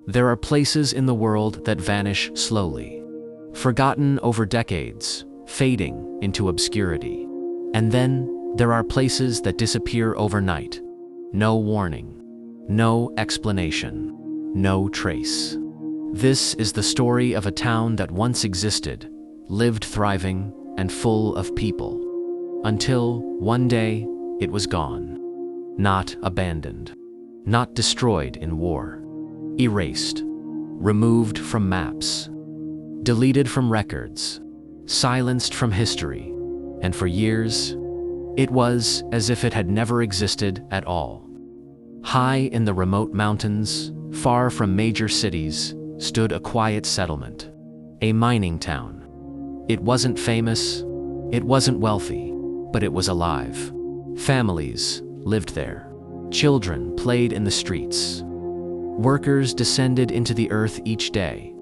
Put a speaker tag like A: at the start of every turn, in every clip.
A: There are places in the world that vanish slowly, forgotten over decades, fading into obscurity. And then there are places that disappear overnight. No warning, no explanation, no trace. This is the story of a town that once existed, lived thriving and full of people. Until one day, it was gone. Not abandoned, not destroyed in war. Erased, removed from maps, deleted from records, silenced from history, and for years, it was as if it had never existed at all. High in the remote mountains, far from major cities, stood a quiet settlement, a mining town. It wasn't famous, it wasn't wealthy, but it was alive. Families lived there. Children played in the streets. Workers descended into the earth each day,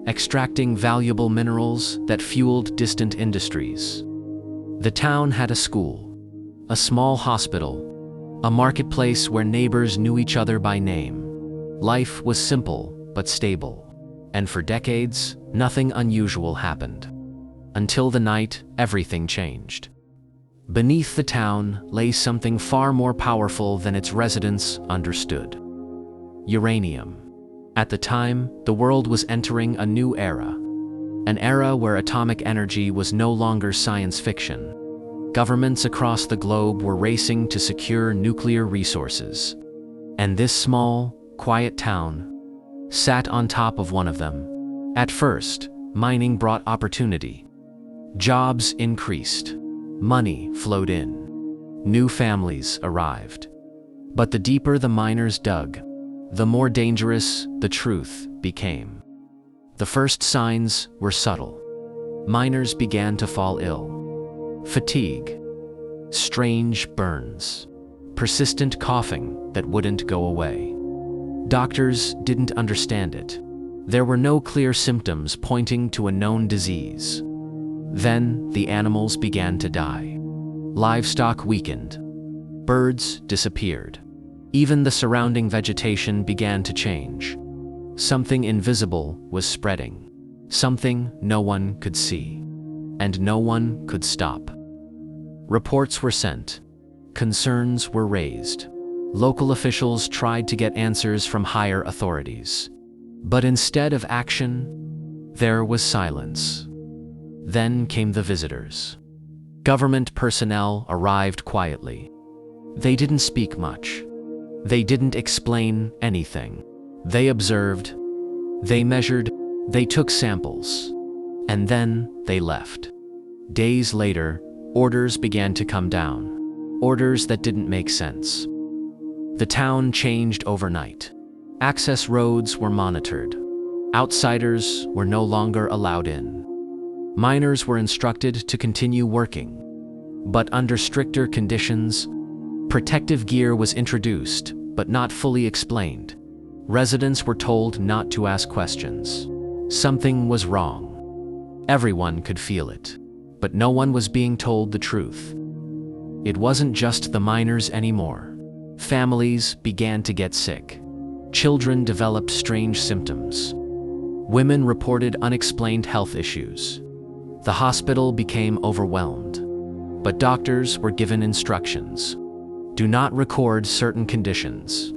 A: extracting valuable minerals that fueled distant industries. The town had a school, a small hospital, a marketplace where neighbors knew each other by name. Life was simple but stable, and for decades, nothing unusual happened. Until the night, everything changed. Beneath the town lay something far more powerful than its residents understood. Uranium. At the time, the world was entering a new era. An era where atomic energy was no longer science fiction. Governments across the globe were racing to secure nuclear resources. And this small, quiet town sat on top of one of them. At first, mining brought opportunity. Jobs increased. Money flowed in. New families arrived. But the deeper the miners dug, the more dangerous the truth became. The first signs were subtle. Miners began to fall ill. Fatigue, strange burns, persistent coughing that wouldn't go away. Doctors didn't understand it. There were no clear symptoms pointing to a known disease. Then the animals began to die. Livestock weakened. Birds disappeared. Even the surrounding vegetation began to change. Something invisible was spreading. Something no one could see. And no one could stop. Reports were sent. Concerns were raised. Local officials tried to get answers from higher authorities. But instead of action, there was silence. Then came the visitors. Government personnel arrived quietly. They didn't speak much. They didn't explain anything. They observed, they measured, they took samples, and then they left. Days later, orders began to come down. Orders that didn't make sense. The town changed overnight. Access roads were monitored. Outsiders were no longer allowed in. Miners were instructed to continue working. But under stricter conditions, protective gear was introduced, but not fully explained. Residents were told not to ask questions. Something was wrong. Everyone could feel it, but no one was being told the truth. It wasn't just the miners anymore. Families began to get sick. Children developed strange symptoms. Women reported unexplained health issues. The hospital became overwhelmed. But doctors were given instructions. Do not record certain conditions.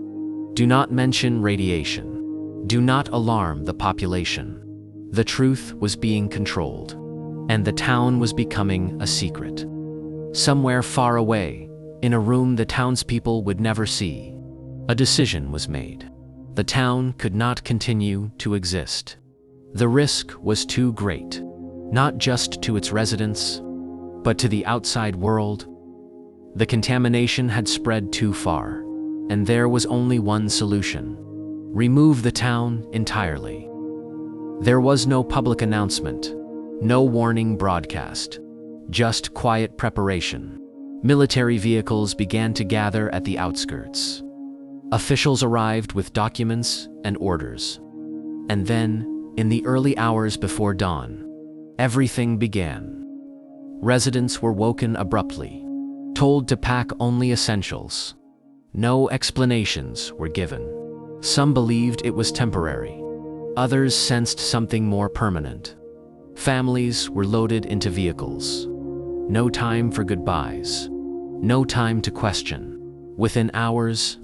A: Do not mention radiation. Do not alarm the population. The truth was being controlled, and the town was becoming a secret. Somewhere far away, in a room the townspeople would never see, a decision was made. The town could not continue to exist. The risk was too great, not just to its residents, but to the outside world. The contamination had spread too far, and there was only one solution: remove the town entirely. There was no public announcement, no warning broadcast, just quiet preparation. Military vehicles began to gather at the outskirts. Officials arrived with documents and orders. And then, in the early hours before dawn, everything began. Residents were woken abruptly, told to pack only essentials. No explanations were given. Some believed it was temporary. Others sensed something more permanent. Families were loaded into vehicles. No time for goodbyes. No time to question. Within hours,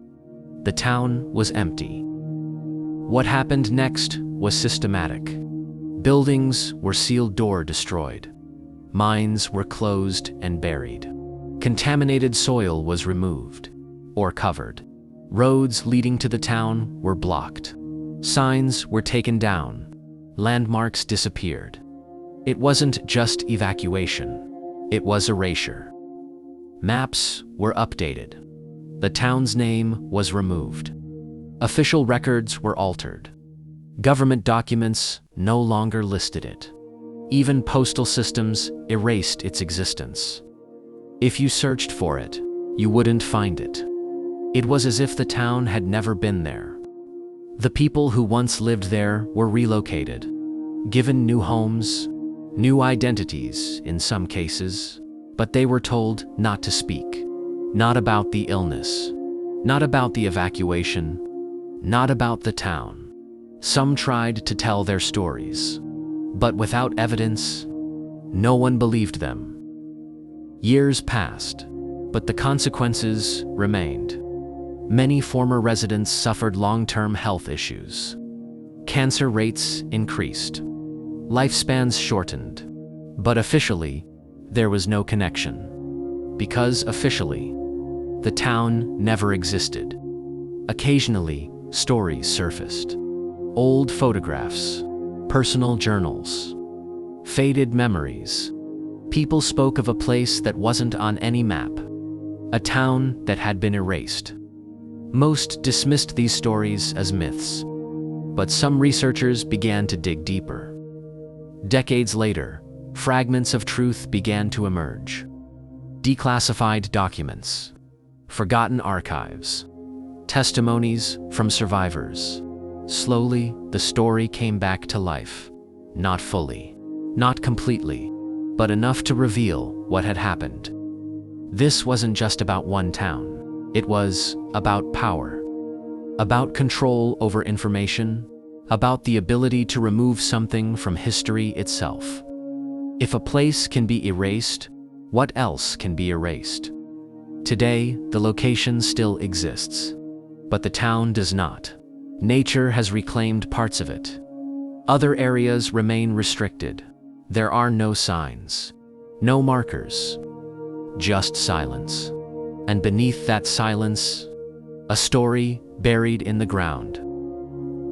A: the town was empty. What happened next was systematic. Buildings were sealed-door destroyed. Mines were closed and buried. Contaminated soil was removed or covered. Roads leading to the town were blocked. Signs were taken down. Landmarks disappeared. It wasn't just evacuation. It was erasure. Maps were updated. The town's name was removed. Official records were altered. Government documents no longer listed it. Even postal systems erased its existence. If you searched for it, you wouldn't find it. It was as if the town had never been there. The people who once lived there were relocated, given new homes, new identities in some cases, but they were told not to speak. Not about the illness, not about the evacuation, not about the town. Some tried to tell their stories, but without evidence, no one believed them. Years passed, but the consequences remained. Many former residents suffered long-term health issues. Cancer rates increased. Lifespans shortened. But officially, there was no connection. Because officially, the town never existed. Occasionally, stories surfaced. Old photographs, personal journals, faded memories. People spoke of a place that wasn't on any map, a town that had been erased. Most dismissed these stories as myths, but some researchers began to dig deeper. Decades later, fragments of truth began to emerge. Declassified documents, forgotten archives, testimonies from survivors. Slowly, the story came back to life. Not fully, not completely, but enough to reveal what had happened. This wasn't just about one town. It was about power, about control over information, about the ability to remove something from history itself. If a place can be erased, what else can be erased? Today, the location still exists, but the town does not. Nature has reclaimed parts of it. Other areas remain restricted. There are no signs, no markers, just silence. And beneath that silence, a story buried in the ground.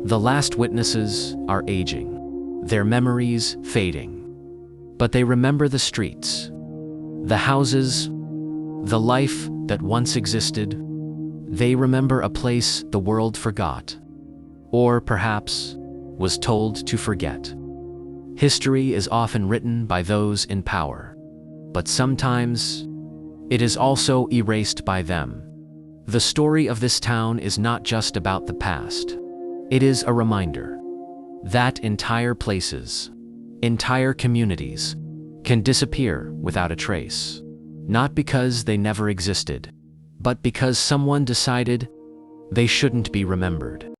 A: The last witnesses are aging, their memories fading. But they remember the streets, the houses, the life that once existed. They remember a place the world forgot, or perhaps was told to forget. History is often written by those in power, but sometimes it is also erased by them. The story of this town is not just about the past. It is a reminder that entire places, entire communities, can disappear without a trace. Not because they never existed, but because someone decided they shouldn't be remembered.